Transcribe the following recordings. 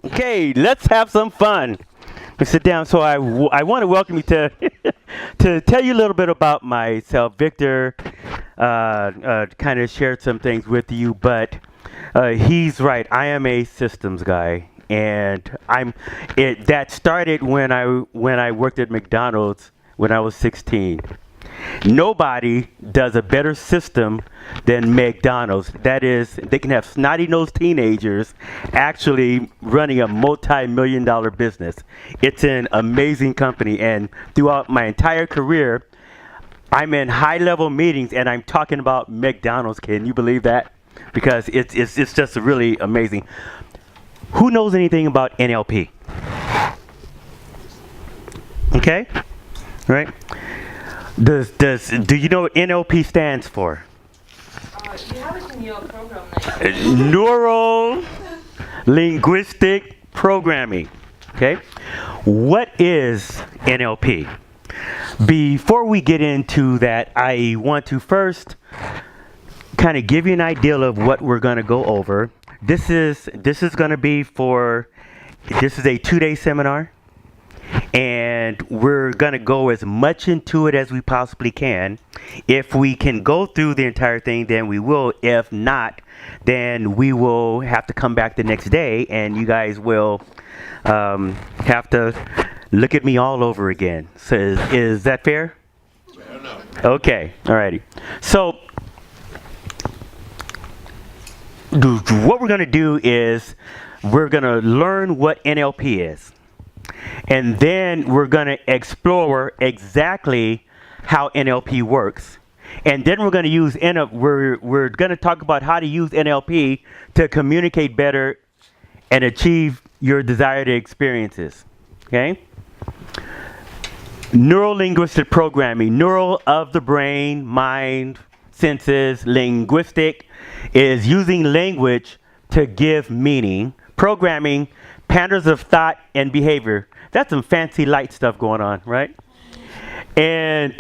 Okay, let's have some fun. Let's sit down. So I want to welcome you to to tell you a little bit about myself. Victor kind of shared some things with you, but he's right. I am a systems guy, and that started when I worked at McDonald's when I was 16. Nobody does a better system than McDonald's. That is, they can have snotty-nosed teenagers actually running a multi-million-dollar business. It's an amazing company, and throughout my entire career, I'm in high-level meetings, and I'm talking about McDonald's. Can you believe that? Because it's just really amazing. Who knows anything about NLP? Okay, right? Do you know what NLP stands for? You have it in your program now. Neuro linguistic programming. Okay, what is NLP? Before we get into that, I want to first kind of give you an idea of what we're going to go over. This is going to be this is a 2-day seminar. And we're going to go as much into it as we possibly can. If we can go through the entire thing, then we will. If not, then we will have to come back the next day, and you guys will have to look at me all over again. So is that fair? No. Okay. Alrighty. So what we're going to do is we're going to learn what NLP is. And then we're going to explore exactly how NLP works. And then we're going to use we're going to talk about how to use NLP to communicate better and achieve your desired experiences. Okay? Neuro-linguistic programming, neural of the brain, mind, senses, linguistic is using language to give meaning. Programming, patterns of thought and behavior. That's some fancy light stuff going on, right? And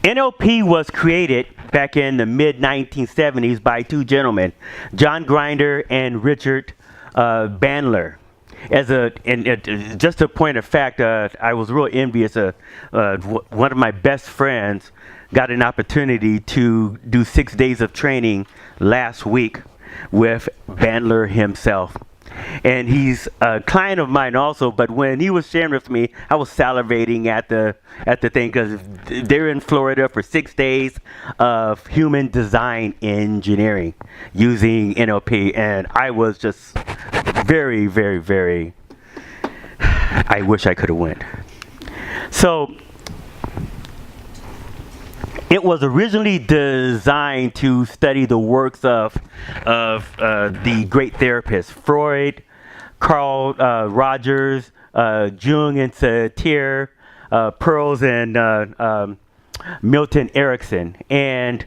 NLP was created back in the mid-1970s by two gentlemen, John Grinder and Richard Bandler. Just a point of fact, I was real envious. One of my best friends got an opportunity to do 6 days of training last week with Bandler himself. And he's a client of mine also, but when he was sharing with me, I was salivating at the thing because they're in Florida for 6 days of human design engineering using NLP, and I was just very, very, very, I wish I could have went. So it was originally designed to study the works of the great therapists, Freud, Carl Rogers, Jung and Satir, Pearls, and Milton Erickson. And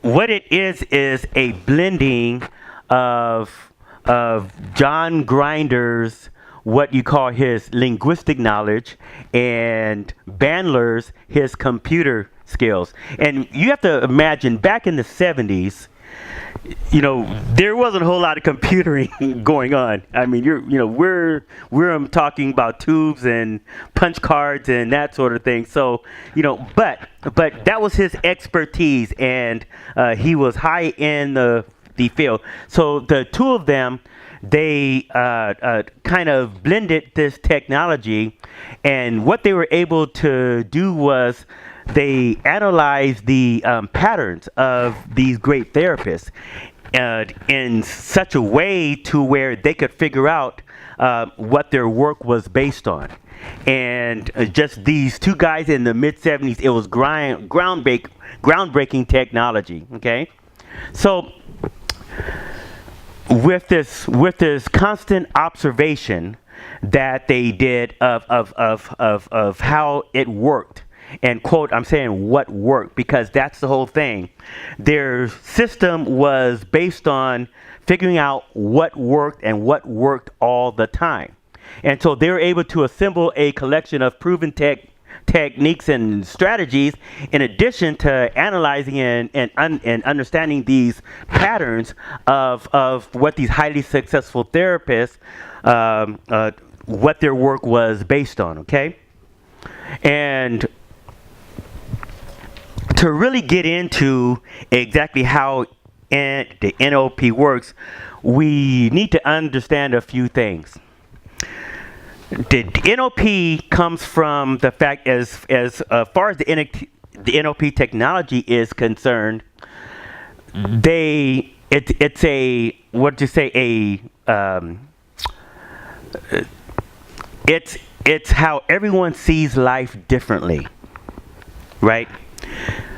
what it is a blending of John Grinder's, what you call his linguistic knowledge, and Bandler's, his computer skills. And you have to imagine back in the 70s, there wasn't a whole lot of computering going on. I mean, we're talking about tubes and punch cards and that sort of thing. So, but that was his expertise, and he was high in the field. So the two of them, they kind of blended this technology, and what they were able to do was they analyzed the patterns of these great therapists in such a way to where they could figure out what their work was based on. And just these two guys in the mid-70s, it was groundbreaking technology. Okay, so with this constant observation that they did of how it worked. And quote, I'm saying what worked because that's the whole thing. Their system was based on figuring out what worked and what worked all the time. And so they were able to assemble a collection of proven techniques and strategies, in addition to analyzing and understanding these patterns of what these highly successful therapists, what their work was based on, okay? And to really get into exactly how the NLP works, we need to understand a few things. The NLP comes from the fact, as far as the NLP technology is concerned, it's a, what you say, it's how everyone sees life differently, right?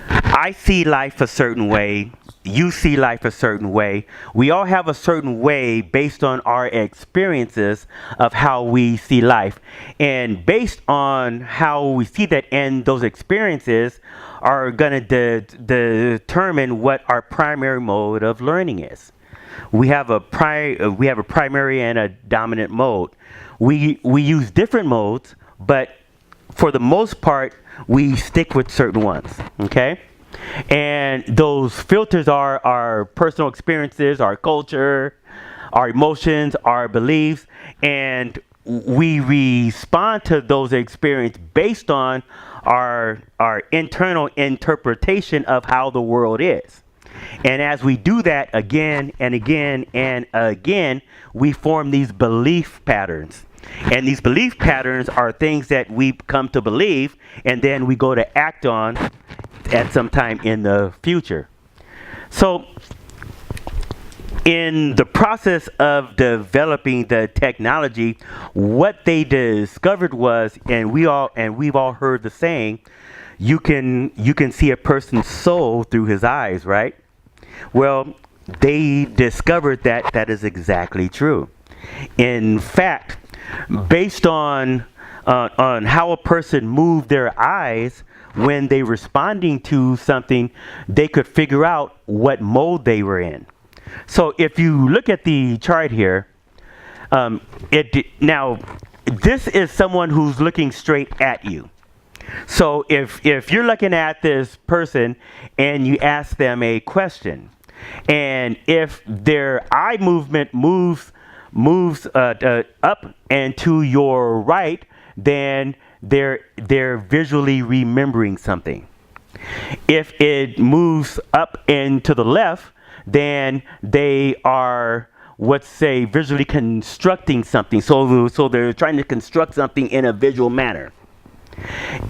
I see life a certain way. You see life a certain way. We all have a certain way based on our experiences of how we see life. And based on how we see that, and those experiences are going to determine what our primary mode of learning is. We have a primary and a dominant mode. We use different modes, but for the most part, we stick with certain ones, okay? And those filters are our personal experiences, our culture, our emotions, our beliefs, and we respond to those experiences based on our internal interpretation of how the world is. And as we do that again and again and again, we form these belief patterns. And these belief patterns are things that we come to believe, and then we go to act on at some time in the future. So in the process of developing the technology, what they discovered was, and we've all heard the saying, you can see a person's soul through his eyes, right? Well, they discovered that that is exactly true. In fact, based on how a person moved their eyes when they responding to something, they could figure out what mode they were in. So if you look at the chart here, now this is someone who's looking straight at you. So if you're looking at this person and you ask them a question, and if their eye movement moves up and to your right, then they're visually remembering something. If it moves up and to the left, then they are, let's say, visually constructing something. So they're trying to construct something in a visual manner.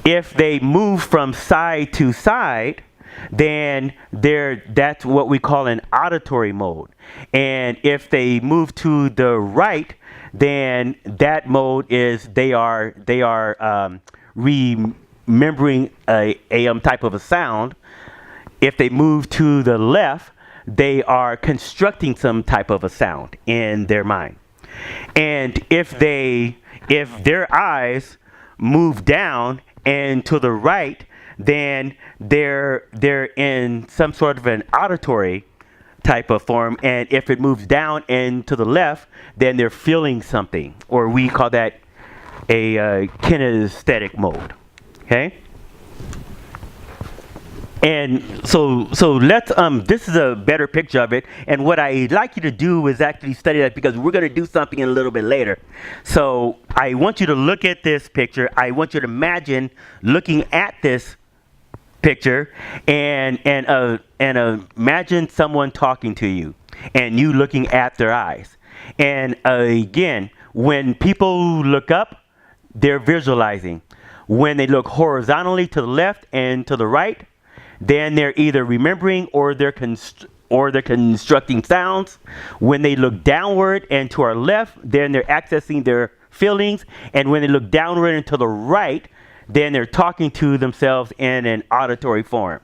If they move from side to side, then that's what we call an auditory mode. And if they move to the right, then that mode is they are remembering a type of a sound. If they move to the left, they are constructing some type of a sound in their mind. And if their eyes move down and to the right, then they're in some sort of an auditory type of form. And if it moves down and to the left, then they're feeling something, or we call that a kinesthetic mode. Okay. And so let's this is a better picture of it, and what I'd like you to do is actually study that, because we're going to do something a little bit later. So I want you to look at this picture. I want you to imagine looking at this picture and imagine someone talking to you and you looking at their eyes. And again, when people look up, they're visualizing. When they look horizontally to the left and to the right, then they're either remembering or they're constructing sounds. When they look downward and to our left, then they're accessing their feelings. And when they look downward and to the right, then they're talking to themselves in an auditory form.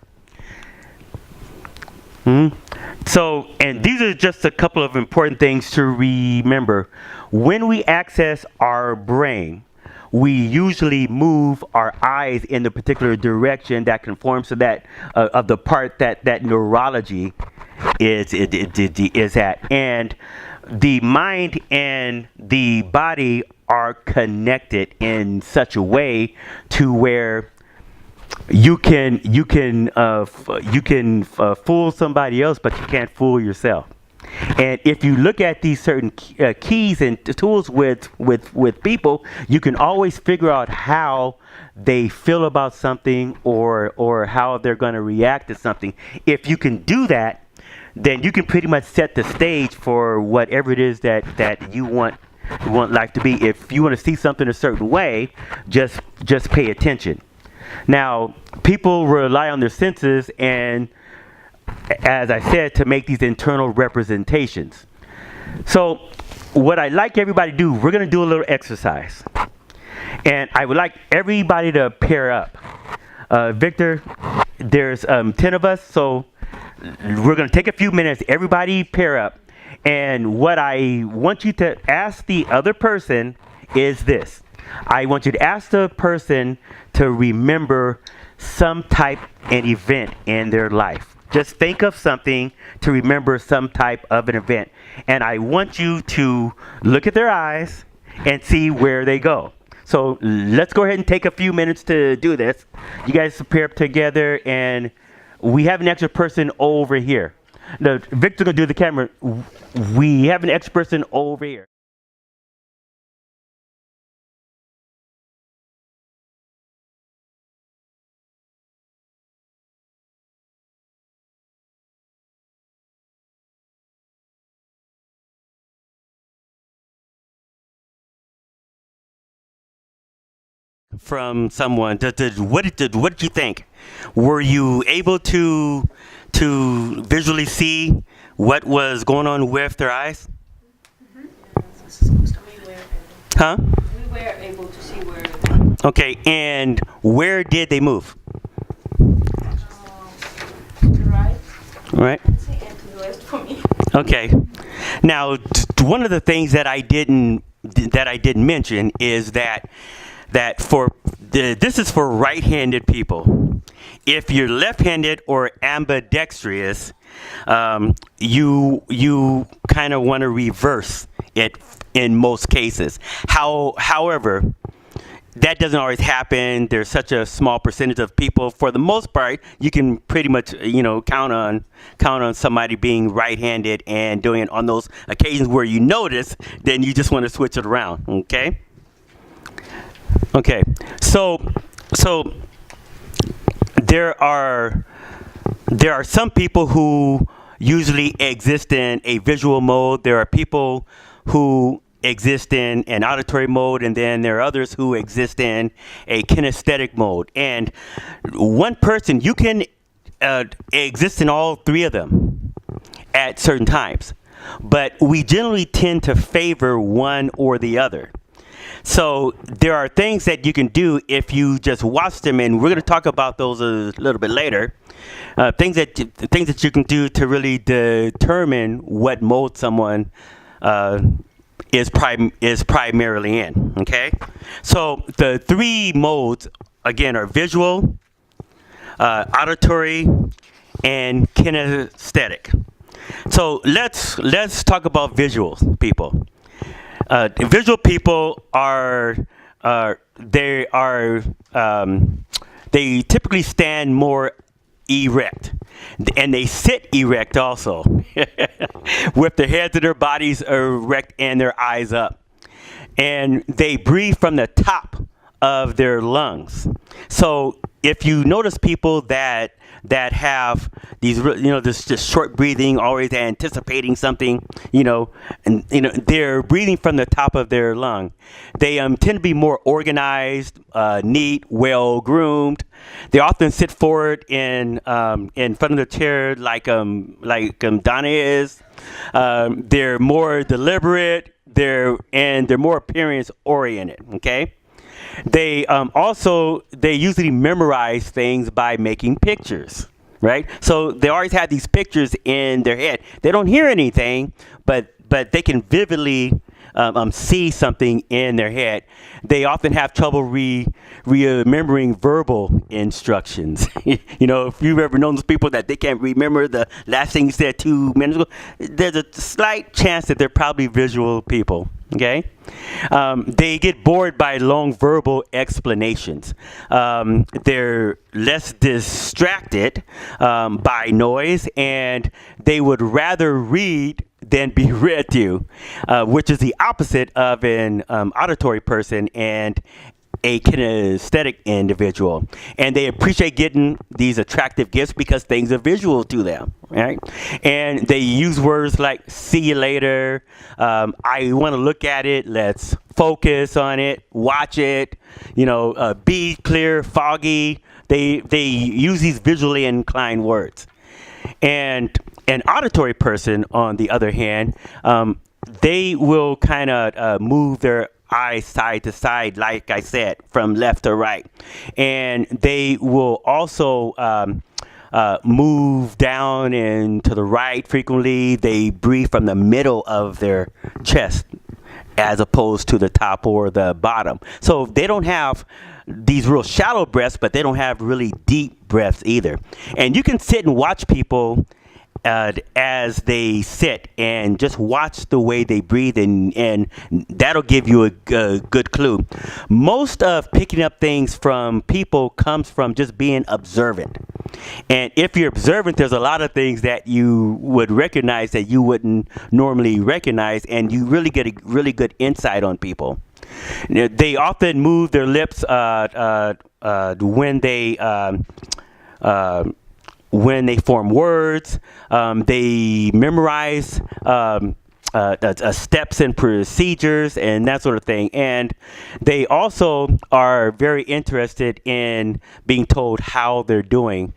So, and these are just a couple of important things to remember. When we access our brain, we usually move our eyes in the particular direction that conforms to that of the part that neurology is at. And the mind and the body are connected in such a way to where you can fool somebody else, but you can't fool yourself. And if you look at these certain keys and tools with people, you can always figure out how they feel about something or how they're going to react to something. If you can do that, then you can pretty much set the stage for whatever it is that you want life to be. If you want to see something a certain way, just pay attention. Now, people rely on their senses and, as I said, to make these internal representations. So what I'd like everybody to do, we're going to do a little exercise. And I would like everybody to pair up. Victor, there's 10 of us, so we're going to take a few minutes. Everybody pair up. And what I want you to ask the other person is this. I want you to ask the person to remember some type of event in their life. Just think of something to remember some type of an event. And I want you to look at their eyes and see where they go. So let's go ahead and take a few minutes to do this. You guys pair up together, and we have an extra person over here. No, Victor's going to do the camera. We have an extra person over here. From someone, what did you think? Were you able to visually see what was going on with their eyes? Huh? We were able to see where Okay, and where did they move? to the right, Right. and to the left for me. Okay. Now, one of the things that I didn't mention is that this is for right-handed people. If you're left-handed or ambidextrous, you kind of want to reverse it in most cases. However, that doesn't always happen. There's such a small percentage of people. For the most part, you can pretty much count on somebody being right-handed and doing it on those occasions where you notice. Then you just want to switch it around. Okay. Okay. So there are some people who usually exist in a visual mode. There are people who exist in an auditory mode, and then there are others who exist in a kinesthetic mode. And one person, you can exist in all three of them at certain times, but we generally tend to favor one or the other. So there are things that you can do if you just watch them, and we're going to talk about those a little bit later. Things that you can do to really determine what mode someone is primarily in. Okay, so the three modes again are visual, auditory, and kinesthetic. So let's talk about visual people. Visual people they typically stand more erect, and they sit erect also, with their heads and their bodies erect and their eyes up, and they breathe from the top of their lungs. So if you notice people that have these, this just short breathing, always anticipating something, and they're breathing from the top of their lung. They tend to be more organized, neat, well groomed. They often sit forward in front of the chair like Donna is. They're more deliberate. They're more appearance oriented. Okay. They usually memorize things by making pictures, right? So they always have these pictures in their head. They don't hear anything, but they can vividly see something in their head. They often have trouble remembering verbal instructions. You know, if you've ever known those people that they can't remember the last thing you said 2 minutes ago, there's a slight chance that they're probably visual people. Okay, they get bored by long verbal explanations. They're less distracted by noise, and they would rather read than be read to, which is the opposite of an auditory person and a kinesthetic individual. And they appreciate getting these attractive gifts because things are visual to them, right? And they use words like see you later, I want to look at it, let's focus on it, watch it, you know, be clear, foggy. They use these visually inclined words. And an auditory person, on the other hand, they will kind of move their eyes side to side, like I said, from left to right. And they will also move down and to the right frequently. They breathe from the middle of their chest as opposed to the top or the bottom. So they don't have these real shallow breaths, but they don't have really deep breaths either. And you can sit and watch people as they sit and just watch the way they breathe, and that'll give you a good clue. Most of picking up things from people comes from just being observant. And if you're observant, there's a lot of things that you would recognize that you wouldn't normally recognize, and you really get a really good insight on people. They often move their lips when they form words. They memorize steps and procedures and that sort of thing. And they also are very interested in being told how they're doing.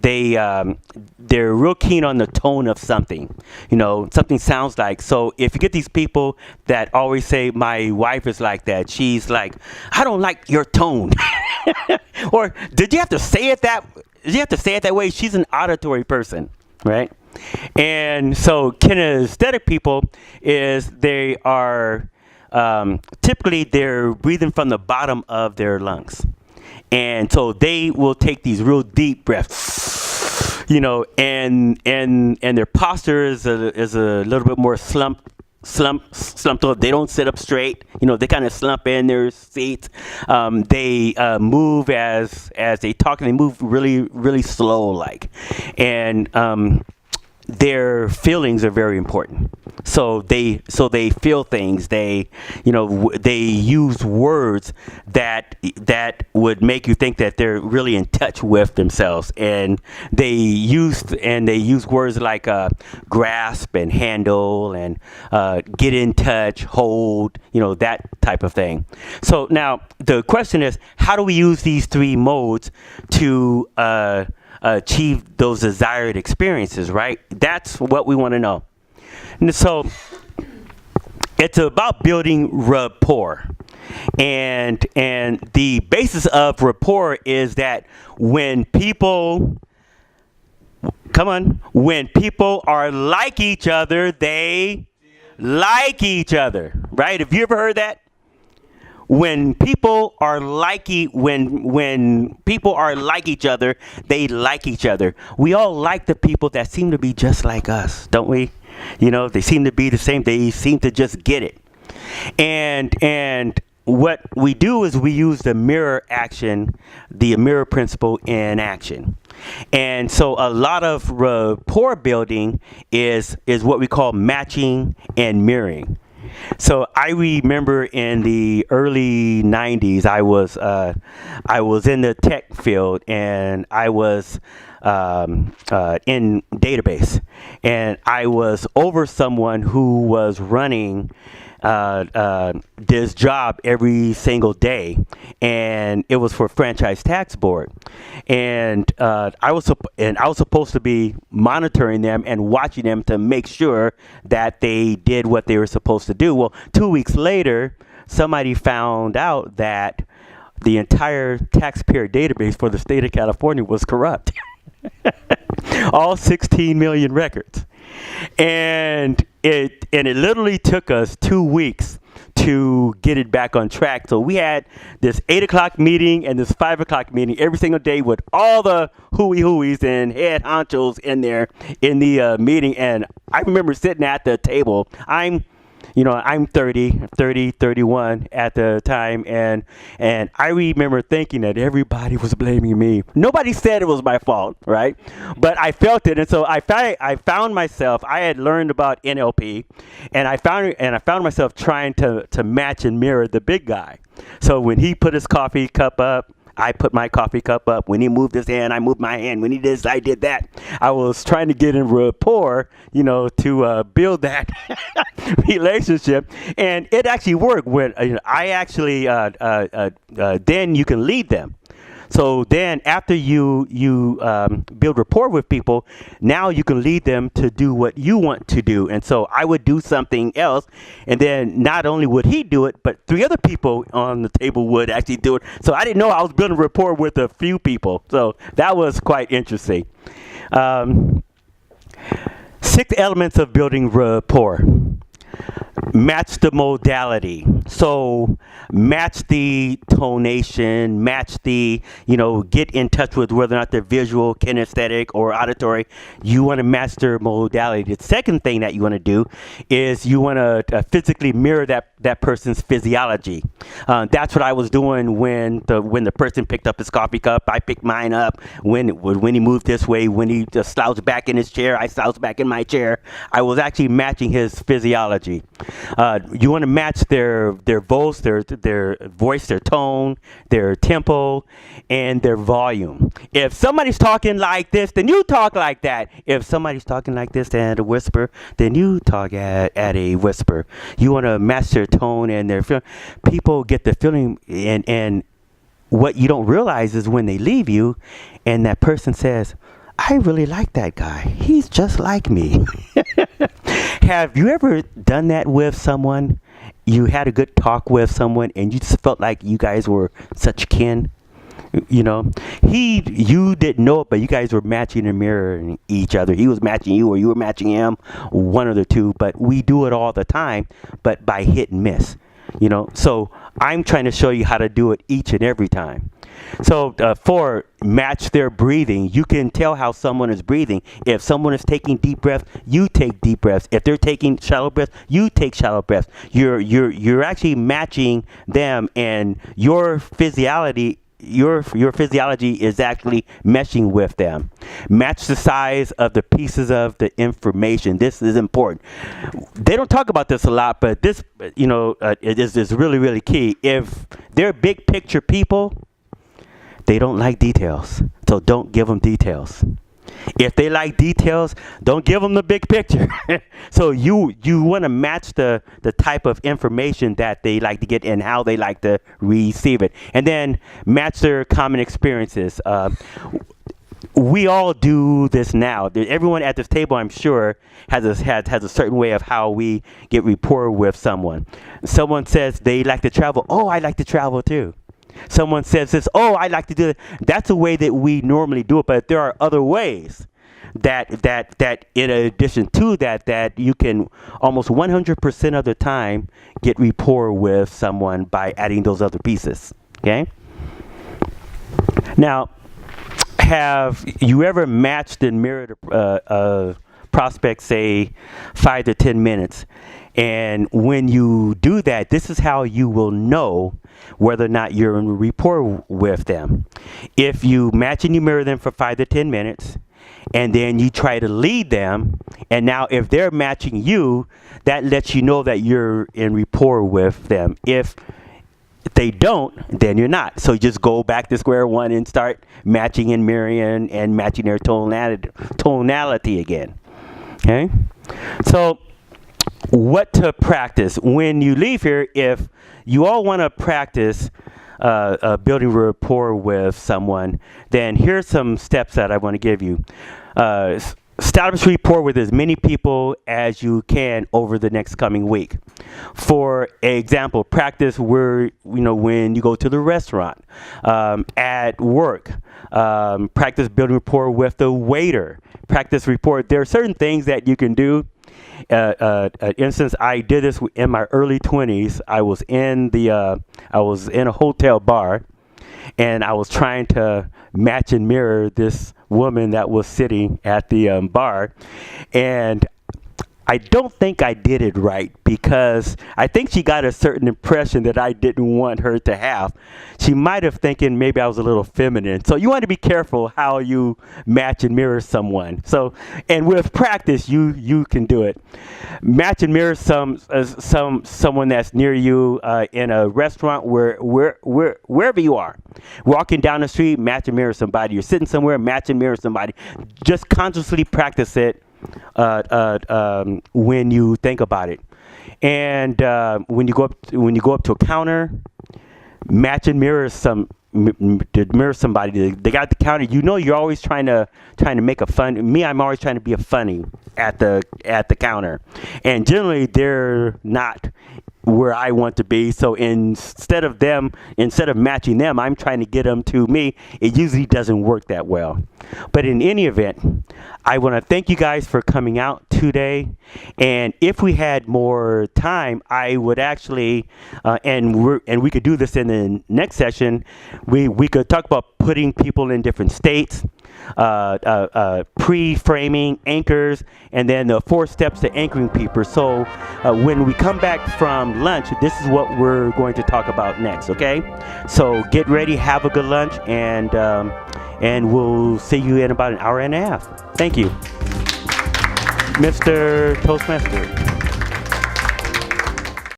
They're real keen on the tone of something. You know, something sounds like. So if you get these people that always say, my wife is like that, she's like, I don't like your tone. Or did you have to say it that way? She's an auditory person, right? And so kinesthetic people they are typically they're breathing from the bottom of their lungs. And so they will take these real deep breaths, you know, and their posture is a little bit more slumped up. They don't sit up straight. You know, they kind of slump in their seats. They move as they talk, and they move really, really slow, like. And their feelings are very important. So they feel things. They use words that would make you think that they're really in touch with themselves. And they use words like grasp and handle and get in touch, hold, you know, that type of thing. So now the question is, how do we use these three modes to achieve those desired experiences, right? That's what we want to know. And so it's about building rapport. And the basis of rapport is that when people are like each other, they like each other, right? Have you ever heard that? When people are like when people are like each other, they like each other. We all like the people that seem to be just like us, don't we? You know, they seem to be the same. They seem to just get it. And what we do is we use the mirror principle in action. And so a lot of rapport building is what we call matching and mirroring. So I remember in the early 90s, I was in the tech field, and I was in database, and I was over someone who was running this job every single day, and it was for franchise tax board, and I was supposed to be monitoring them and watching them to make sure that they did what they were supposed to do. Well, 2 weeks later, somebody found out that the entire taxpayer database for the state of California was corrupt. All 16 million records. And it literally took us 2 weeks to get it back on track. So we had this 8 o'clock meeting and this 5 o'clock meeting every single day with all the hooies and head honchos in there in the meeting. And I remember sitting at the table. I'm 31 at the time, and I remember thinking that everybody was blaming me. Nobody said it was my fault, right? But I felt it, and so I found myself. I had learned about NLP, and I found myself trying to match and mirror the big guy. So when he put his coffee cup up, I put my coffee cup up. When he moved his hand, I moved my hand. When he did this, I did that. I was trying to get in rapport, to build that relationship. And it actually worked. When I actually, then you can lead them. So then after you build rapport with people, now you can lead them to do what you want to do. And so I would do something else, and then not only would he do it, but 3 other people on the table would actually do it. So I didn't know I was building rapport with a few people. So that was quite interesting. 6 elements of building rapport. Match the modality. So match the tonation, match the, get in touch with whether or not they're visual, kinesthetic, or auditory. You want to match their modality. The second thing that you want to do is you want to physically mirror that person's physiology. That's what I was doing when the person picked up his coffee cup. I picked mine up. When he moved this way, when he just slouched back in his chair, I slouched back in my chair. I was actually matching his physiology. You want to match their voice, their tone, their tempo, and their volume. If somebody's talking like this, then you talk like that. If somebody's talking like this at a whisper, then you talk at a whisper. You want to match their tone and their feeling. People get the feeling, and what you don't realize is when they leave you, and that person says, I really like that guy. He's just like me. Have you ever done that with someone? You had a good talk with someone and you just felt like you guys were such kin? You didn't know it, but you guys were matching and mirroring each other. He was matching you or you were matching him, one of the two. But we do it all the time, but by hit and miss. So I'm trying to show you how to do it each and every time. So for match their breathing, you can tell how someone is breathing. If someone is taking deep breaths, you take deep breaths. If they're taking shallow breaths, you take shallow breaths. You're actually matching them, and your physiology is actually meshing with them. Match the size of the pieces of the information. This is important. They don't talk about this a lot, but this, it is really, really key. If they're big picture people, they don't like details. So don't give them details. If they like details, don't give them the big picture. So you want to match the type of information that they like to get and how they like to receive it. And then match their common experiences. We all do this now. Everyone at this table, I'm sure, has a certain way of how we get rapport with someone. Someone says they like to travel. Oh, I like to travel too. Someone says this, oh, I like to do that. That's the way that we normally do it, but there are other ways that in addition to that you can almost 100% of the time get rapport with someone by adding those other pieces. Okay? Now, have you ever matched and mirrored a prospect, say 5 to 10 minutes? And when you do that, this is how you will know whether or not you're in rapport with them. If you match and you mirror them for 5 to 10 minutes, and then you try to lead them, and now if they're matching you, that lets you know that you're in rapport with them. If they don't, then you're not. So just go back to square one and start matching and mirroring and matching their tonality again. Okay? So what to practice when you leave here? If you all want to practice building rapport with someone, then here's some steps that I want to give you. establish rapport with as many people as you can over the next coming week. For example, practice where, when you go to the restaurant, at work, practice building rapport with the waiter, practice rapport. There are certain things that you can do. Instance, I did this in my early 20s. I was in a hotel bar, and I was trying to match and mirror this woman that was sitting at the bar, and I don't think I did it right, because I think she got a certain impression that I didn't want her to have. She might have thinking maybe I was a little feminine. So you want to be careful how you match and mirror someone. So, and with practice, you can do it. Match and mirror someone that's near you in a restaurant, wherever you are. Walking down the street, match and mirror somebody. You're sitting somewhere, match and mirror somebody. Just consciously practice it when you think about it. And when you go up to a counter, match and mirror somebody. They got the counter. You're always trying to make a fun. Me, I'm always trying to be a funny at the counter, and generally they're not where I want to be. So instead of matching them, I'm trying to get them to me. It usually doesn't work that well. But in any event, I want to thank you guys for coming out today. And if we had more time, I would actually, and we could do this in the next session. We could talk about putting people in different states, pre-framing, anchors, and then the 4 steps to anchoring people. So when we come back from lunch, this is what we're going to talk about next, okay? So get ready, have a good lunch, and we'll see you in about an hour and a half. Thank you. Mr. Toastmaster.